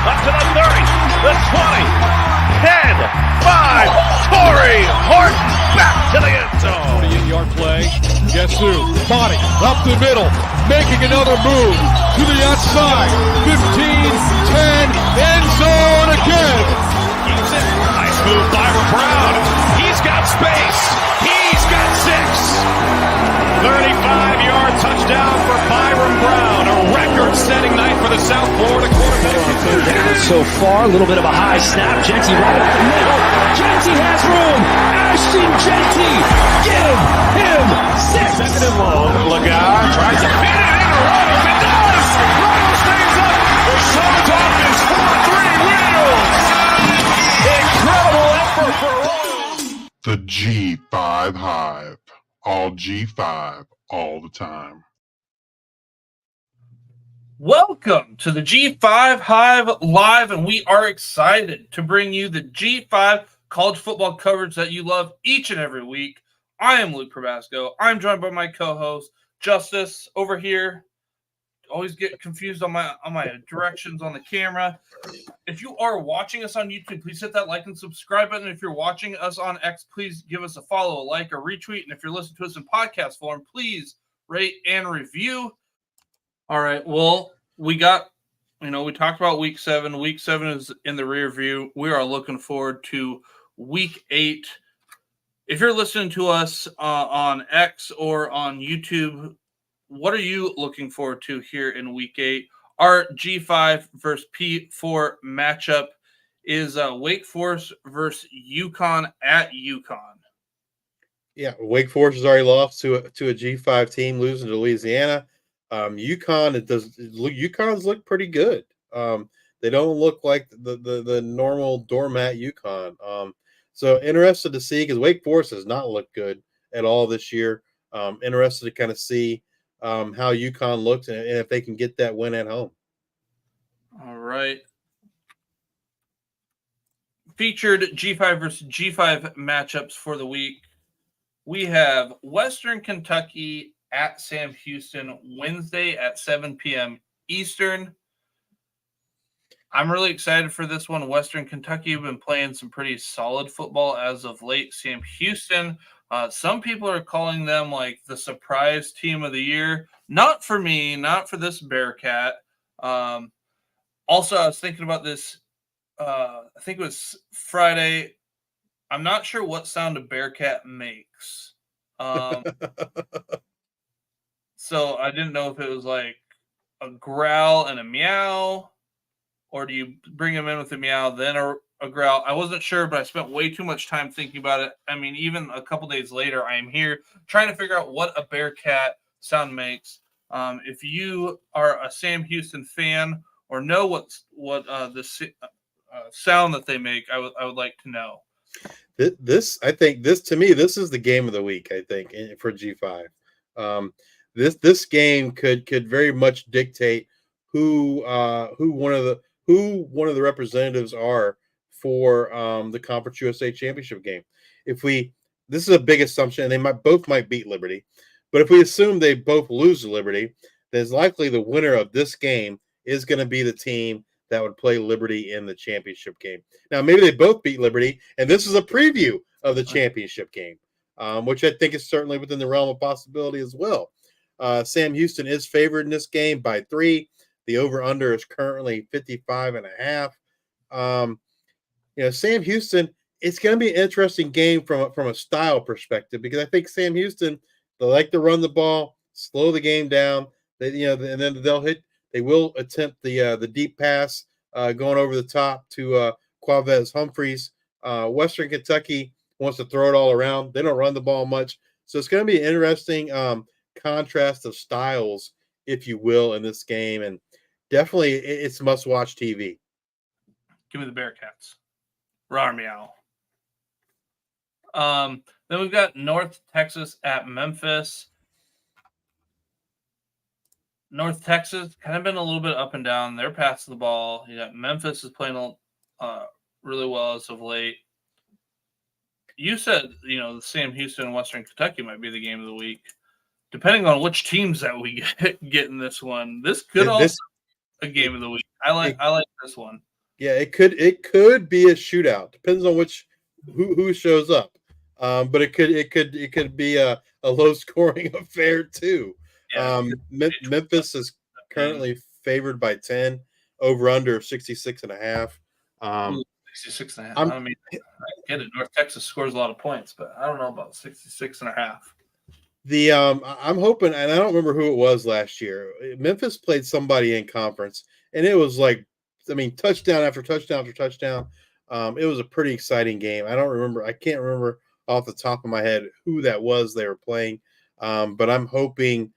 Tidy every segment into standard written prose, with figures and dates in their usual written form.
up to the 30, the 20, 10, 5, Torrey Horton back to the end zone. 48-yard play. Guess who? Body up the middle, making another move to the outside. 15, 10, end zone again. Keeps it. Nice move by Brown. He's got space. He's got 6. 35-yard touchdown for Byron Brown. A record-setting night for the South Florida quarterback. Down so far, a little bit of a high snap. Genty right up the middle. Genty has room. Ashton Genty, give him 6. Second and long. Lagar tries to fit it in. Runnels, it does. Runnels stays up. The Suns offense 4-3 wins. Incredible effort for Runnels. The G5 Hive. All G5, all the time. Welcome to the G5 Hive Live, and we are excited to bring you the G5 college football coverage that you love each and every week. I am Luke Probasco. I'm joined by my co-host, Justice, over here. Always get confused on my directions on the camera. If you are watching us on YouTube, please hit that like and subscribe button. If you're watching us on X, please give us a follow, a like, a retweet. And if you're listening to us in podcast form, please rate and review. All right. Well, we talked about week 7. Week 7 is in the rear view. We are looking forward to week 8. If you're listening to us on X or on YouTube, what are you looking forward to here in week 8? Our G5 versus P4 matchup is Wake Forest versus UConn at UConn. Yeah, Wake Forest has already lost to a G5 team, losing to Louisiana. UConn's look pretty good. They don't look like the normal doormat UConn. So interested to see, because Wake Forest has not looked good at all this year. Interested to kind of see how UConn looks and if they can get that win at home. All right. Featured G5 versus G5 matchups for the week. We have Western Kentucky at Sam Houston Wednesday at 7 p.m. Eastern. I'm really excited for this one. Western Kentucky have been playing some pretty solid football as of late. Sam Houston, some people are calling them like the surprise team of the year. Not for me, not for this Bearcat. Also, I was thinking about this. I think it was Friday. I'm not sure what sound a Bearcat makes. So I didn't know if it was like a growl and a meow, or do you bring them in with a meow, then a growl? I wasn't sure, but I spent way too much time thinking about it. I mean, even a couple days later, I am here trying to figure out what a Bearcat sound makes. If you are a Sam Houston fan or know what the sound that they make, I would like to know. This to me, this is the game of the week, I think, for G5. This game could very much dictate who one of the representatives are for the Conference USA Championship game. This is a big assumption, and they both might beat Liberty, but if we assume they both lose to Liberty, then it's likely the winner of this game is going to be the team that would play Liberty in the championship game. Now, maybe they both beat Liberty, and this is a preview of the championship game, which I think is certainly within the realm of possibility as well. Sam Houston is favored in this game by 3. The over-under is currently 55.5. Sam Houston, it's going to be an interesting game from a style perspective, because I think Sam Houston, they like to run the ball, slow the game down. And then they will attempt the deep pass going over the top to Quavez Humphreys. Western Kentucky wants to throw it all around. They don't run the ball much. So it's going to be an interesting contrast of styles, if you will, in this game. And definitely it's must-watch TV. Give me the Bearcats. Rawr meow. Then we've got North Texas at Memphis. North Texas kind of been a little bit up and down. They're passing the ball. Memphis is playing really well as of late. You said, the Sam Houston and Western Kentucky might be the game of the week. Depending on which teams that we get in this one, this could also be a game of the week. I like this one. Yeah, it could be a shootout. Depends on who shows up. But it could be a low scoring affair too. Yeah, Memphis is currently favored by 10, over under 66.5. ooh, 66 and a half. I'm I mean, I get it. North Texas scores a lot of points, but I don't know about 66 and a half. I'm hoping, and I don't remember who it was last year. Memphis played somebody in conference, and it was like, I mean, touchdown after touchdown after touchdown. It was a pretty exciting game. I can't remember off the top of my head who that was they were playing. But I'm hoping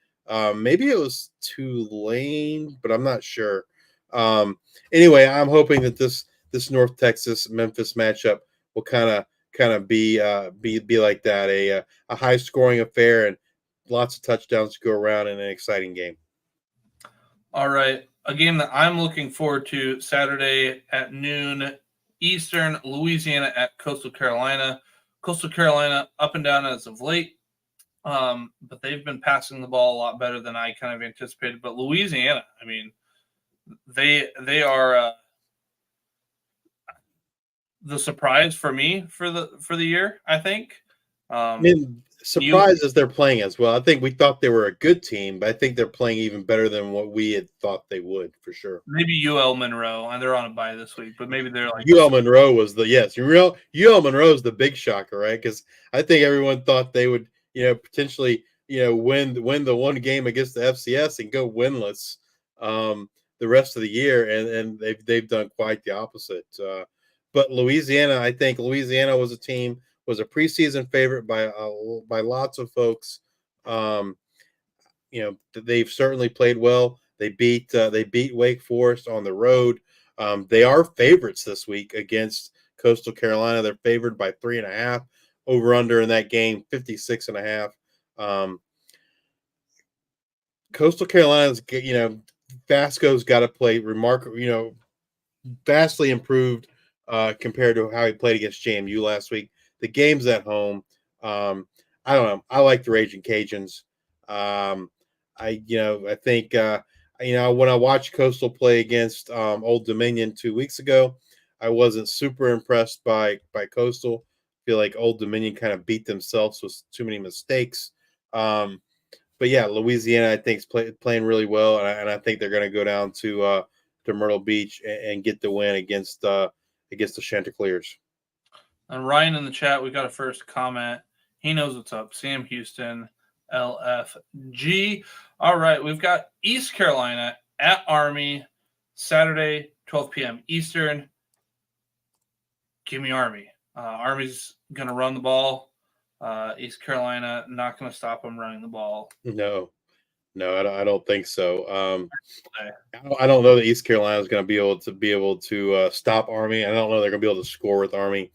maybe it was Tulane, but I'm not sure. Um, anyway, I'm hoping that this North Texas Memphis matchup will kind of be like that, a high scoring affair and lots of touchdowns to go around in an exciting game. All right. A game that I'm looking forward to Saturday at noon Eastern, Louisiana at Coastal Carolina. Coastal Carolina up and down as of late, but they've been passing the ball a lot better than I kind of anticipated. But Louisiana, I mean, they are the surprise for me for the year, I think. I mean, surprises they're playing as well. I think we thought they were a good team, but I think they're playing even better than what we had thought they would for sure. Maybe UL Monroe, and they're on a bye this week, but maybe they're like UL Monroe was UL Monroe is the big shocker, right? Because I think everyone thought they would, potentially, win the one game against the FCS and go winless the rest of the year, and they've done quite the opposite. But Louisiana, I think Louisiana was a preseason favorite by lots of folks. They've certainly played well. They beat Wake Forest on the road. They are favorites this week against Coastal Carolina. They're favored by 3.5. Over under in that game 56.5. Coastal Carolina's Vasco's got to play remarkable. Vastly improved compared to how he played against JMU last week. The game's at home. I don't know. I like the Raging Cajuns. I think when I watched Coastal play against Old Dominion 2 weeks ago, I wasn't super impressed by Coastal. I feel like Old Dominion kind of beat themselves with too many mistakes. But yeah, Louisiana I think is playing really well, and I think they're going to go down to Myrtle Beach and get the win against the Chanticleers. And Ryan in the chat, we got a first comment. He knows what's up. Sam Houston, LFG. All right, we've got East Carolina at Army, Saturday, 12 p.m. Eastern. Give me Army. Army's going to run the ball. East Carolina not going to stop them running the ball. No, I don't think so. I don't know that East Carolina is going to be able to stop Army. I don't know they're going to be able to score with Army.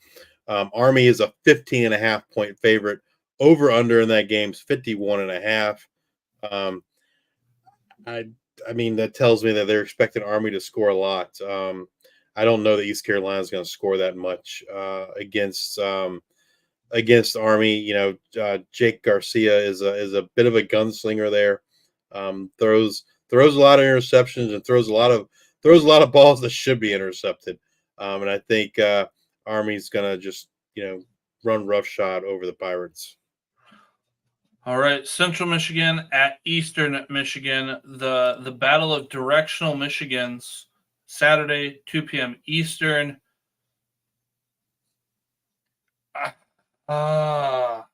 Army is a 15.5 point favorite. Over under in that game is 51.5. I mean that tells me that they're expecting Army to score a lot. I don't know that East Carolina is going to score that much against Army. Jake Garcia is a bit of a gunslinger there. Throws a lot of interceptions and throws a lot of balls that should be intercepted. And I think Army's gonna just run roughshod over the Pirates. All right, Central Michigan at Eastern Michigan, the battle of directional Michigans, Saturday, 2 p.m. Eastern. Gut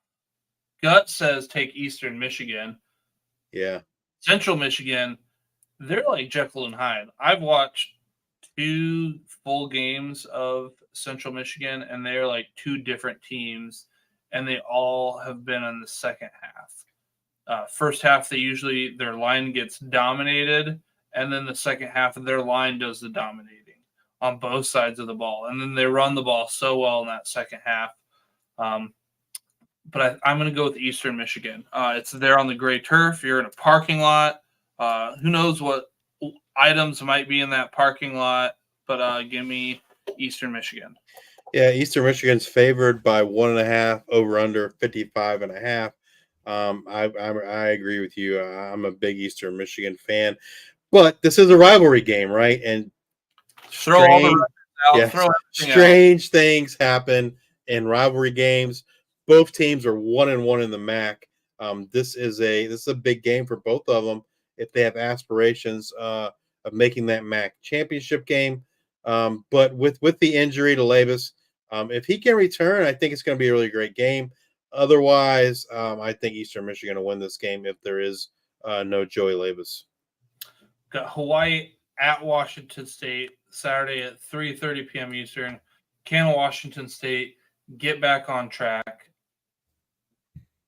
says take Eastern Michigan. Yeah. Central Michigan, they're like Jekyll and Hyde. I've watched 2 full games of Central Michigan, and they're like 2 different teams, and they all have been in the second half. First half, their line gets dominated, and then the second half of their line does the dominating on both sides of the ball. And then they run the ball so well in that second half. But I'm going to go with Eastern Michigan. It's there on the gray turf. You're in a parking lot. Who knows what items might be in that parking lot, but give me Eastern Michigan. Yeah, Eastern Michigan's favored by 1.5, over under 55.5. I agree with you. I'm a big Eastern Michigan fan, but this is a rivalry game, right? And Throw all the out, Yes, throw everything out. strange things happen in rivalry games. Both teams are 1-1 in the MAC. This is a big game for both of them if they have aspirations of making that MAC championship game. But with the injury to Levis, if he can return, I think it's going to be a really great game. Otherwise, I think Eastern Michigan will win this game if there is no Joey Levis. Got Hawaii at Washington State Saturday at 3:30 p.m. Eastern. Can Washington State get back on track?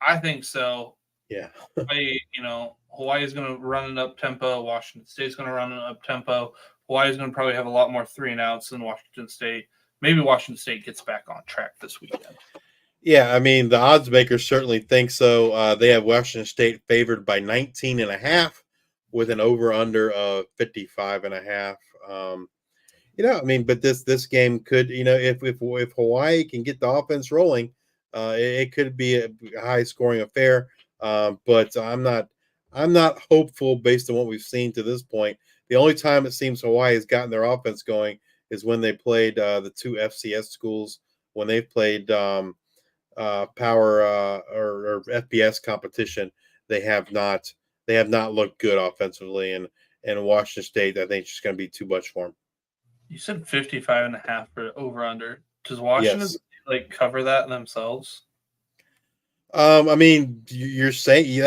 I think so. Yeah. Hawaii is going to run an up tempo. Washington State's going to run an up tempo. Hawaii is going to probably have a lot more 3-and-outs than Washington State. Maybe Washington State gets back on track this weekend. Yeah, I mean, the odds makers certainly think so. They have Washington State favored by 19.5 with an over-under of 55.5. I mean, but this game could, if Hawaii can get the offense rolling, it could be a high-scoring affair. But I'm not hopeful based on what we've seen to this point. The only time it seems Hawaii has gotten their offense going is when they played the two FCS schools, when they've played power or FBS competition. They have not looked good offensively, and Washington State, I think, it's just going to be too much for them. You said 55.5 for over under. Does Washington cover that themselves? I mean, you're saying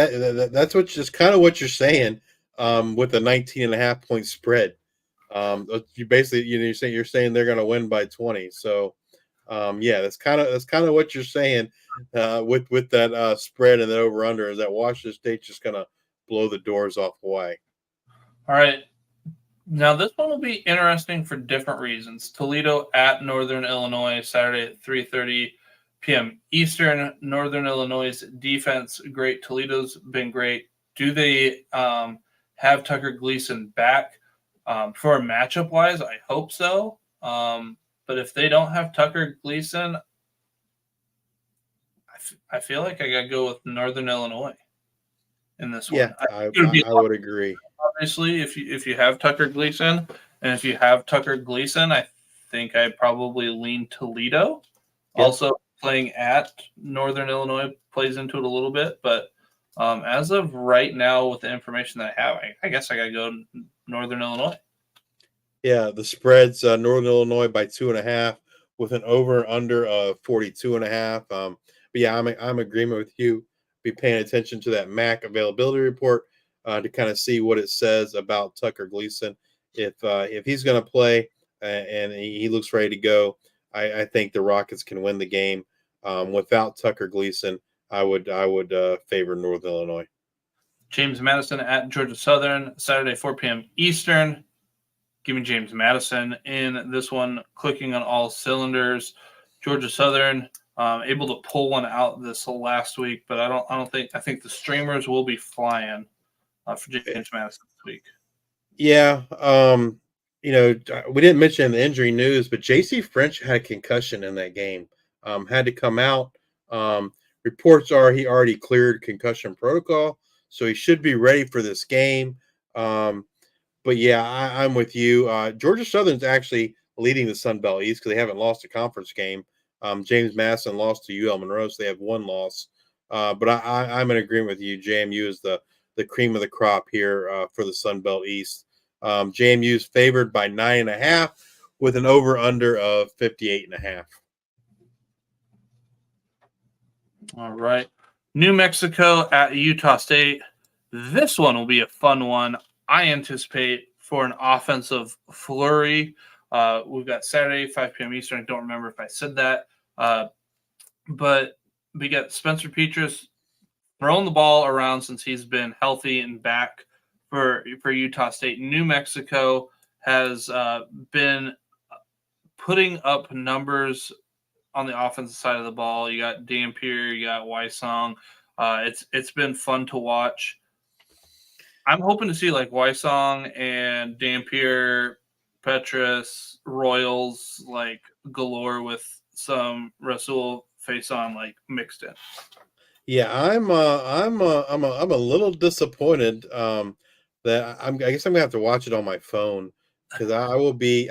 that's kind of what you're saying with a 19.5 point spread. You basically, you're saying they're going to win by 20. So, that's kind of what you're saying with that spread and the over under is that Washington State's just going to blow the doors off Hawaii. All right. Now, this one will be interesting for different reasons. Toledo at Northern Illinois, Saturday at 3:30 p.m. Eastern. Northern Illinois' defense, great. Toledo's been great. Do they have Tucker Gleason back for a matchup-wise? I hope so. But if they don't have Tucker Gleason, I feel like I got to go with Northern Illinois in this one. Yeah, I would agree. Obviously, if you have Tucker Gleason, and if you have Tucker Gleason, I think I probably lean Toledo. Yep. Also, playing at Northern Illinois plays into it a little bit, but as of right now, with the information that I have, I guess I got to go Northern Illinois. Yeah, the spread's Northern Illinois by 2.5 with an over/under of 42.5. But yeah, I'm in agreement with you. Be paying attention to that MAC availability report to kind of see what it says about Tucker Gleason. If he's going to play and he looks ready to go, I think the Rockets can win the game. Without Tucker Gleason, I would favor Northern Illinois. James Madison at Georgia Southern, Saturday 4 p.m. Eastern. Give me James Madison in this one, clicking on all cylinders. Georgia Southern able to pull one out this last week, but I think the streamers will be flying for James Madison this week. Yeah, we didn't mention the injury news, but J.C. French had a concussion in that game. Had to come out. Reports are he already cleared concussion protocol, so he should be ready for this game. But yeah, I'm with you. Georgia Southern's actually leading the Sun Belt East because they haven't lost a conference game. James Madison lost to UL Monroe, so they have one loss. But I'm in agreement with you. JMU is the cream of the crop here for the Sun Belt East. JMU is favored by 9.5 with an over/under of 58.5. All right. New Mexico at Utah State. This one will be a fun one. I anticipate for an offensive flurry. We've got Saturday, 5 p.m. Eastern. I don't remember if I said that. But we got Spencer Petras throwing the ball around since he's been healthy and back for Utah State. New Mexico has been putting up numbers on the offensive side of the ball. You got Dampier, you got Wysong. It's been fun to watch. I'm hoping to see like Wysong and Dampier, Petras, Royals like galore with some Rasul face-on like mixed in. Yeah, I'm a little disappointed that I guess I'm gonna have to watch it on my phone because I will be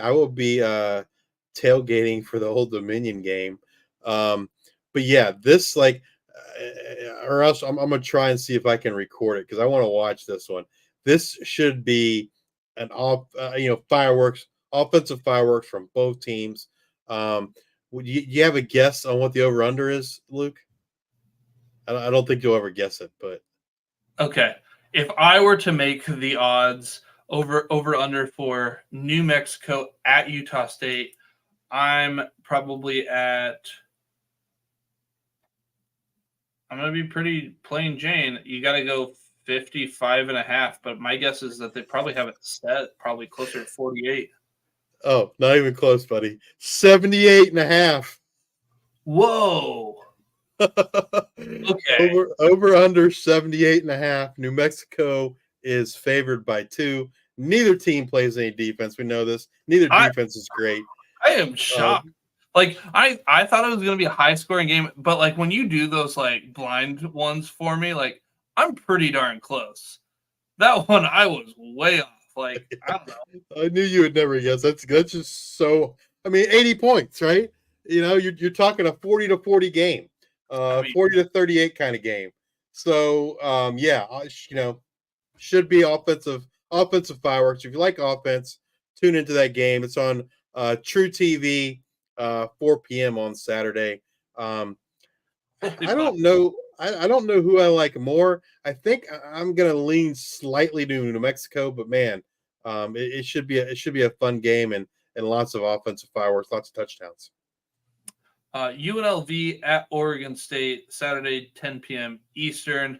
tailgating for the Old Dominion game. But yeah, this or else I'm gonna try and see if I can record it because I want to watch this one. This should be an fireworks, offensive fireworks from both teams. Would you have a guess on what the over under is, Luke? I don't think you'll ever guess it, but Okay. If I were to make the odds over under for New Mexico at Utah State, I'm probably at. I'm going to be pretty plain Jane. You got to go 55.5, but my guess is that they probably have it set probably closer to 48. oh, not even close, buddy. 78.5. Whoa. Okay. Over under 78.5. New Mexico is favored by 2. Neither team plays any defense. We know this. Neither defense is great. I am shocked. I thought it was going to be a high scoring game, but like when you do those like blind ones for me, like I'm pretty darn close. That one I was way off. Like I don't know. I knew you would never guess. That's just so. I mean, 80 points, right? You're talking a 40 to 40 game, 40 to 38 kind of game. So should be offensive fireworks. If you like offense, tune into that game. It's on True TV. 4 p.m. on Saturday. I don't know. I don't know who I like more. I think I'm going to lean slightly to New Mexico, but man, it should be a fun game and lots of offensive fireworks, lots of touchdowns. UNLV at Oregon State, Saturday, 10 p.m. Eastern.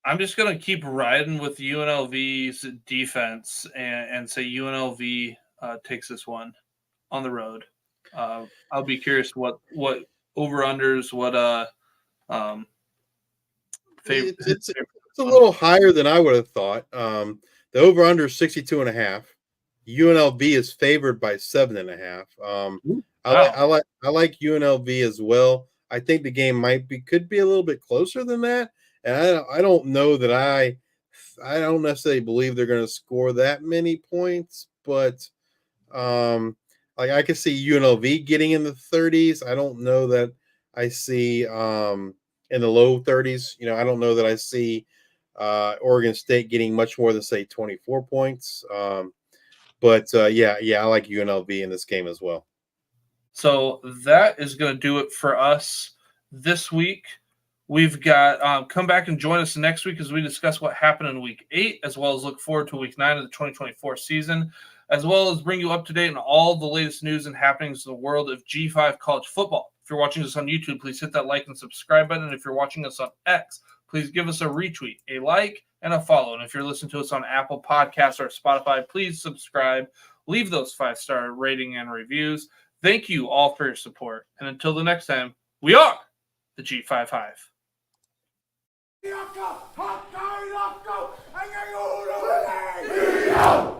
I'm just going to keep riding with UNLV's defense and say UNLV takes this one on the road. I'll be curious what over-unders, favorite. It's a little higher than I would have thought. The over-under is 62.5. UNLV is favored by 7.5. I like UNLV as well. I think the game could be a little bit closer than that. And I don't know that I don't necessarily believe they're going to score that many points, but I could see UNLV getting in the 30s. I don't know that I see in the low 30s. I don't know that I see Oregon State getting much more than say 24 points. I like UNLV in this game as well. So that is going to do it for us this week. We've got come back and join us next week as we discuss what happened in Week 8, as well as look forward to Week 9 of the 2024 season, as well as bring you up to date on all the latest news and happenings in the world of G5 college football. If you're watching us on YouTube, please hit that like and subscribe button. And if you're watching us on X, please give us a retweet, a like, and a follow. And if you're listening to us on Apple Podcasts or Spotify, please subscribe. Leave those 5-star rating and reviews. Thank you all for your support. And until the next time, we are the G5 Hive. Go!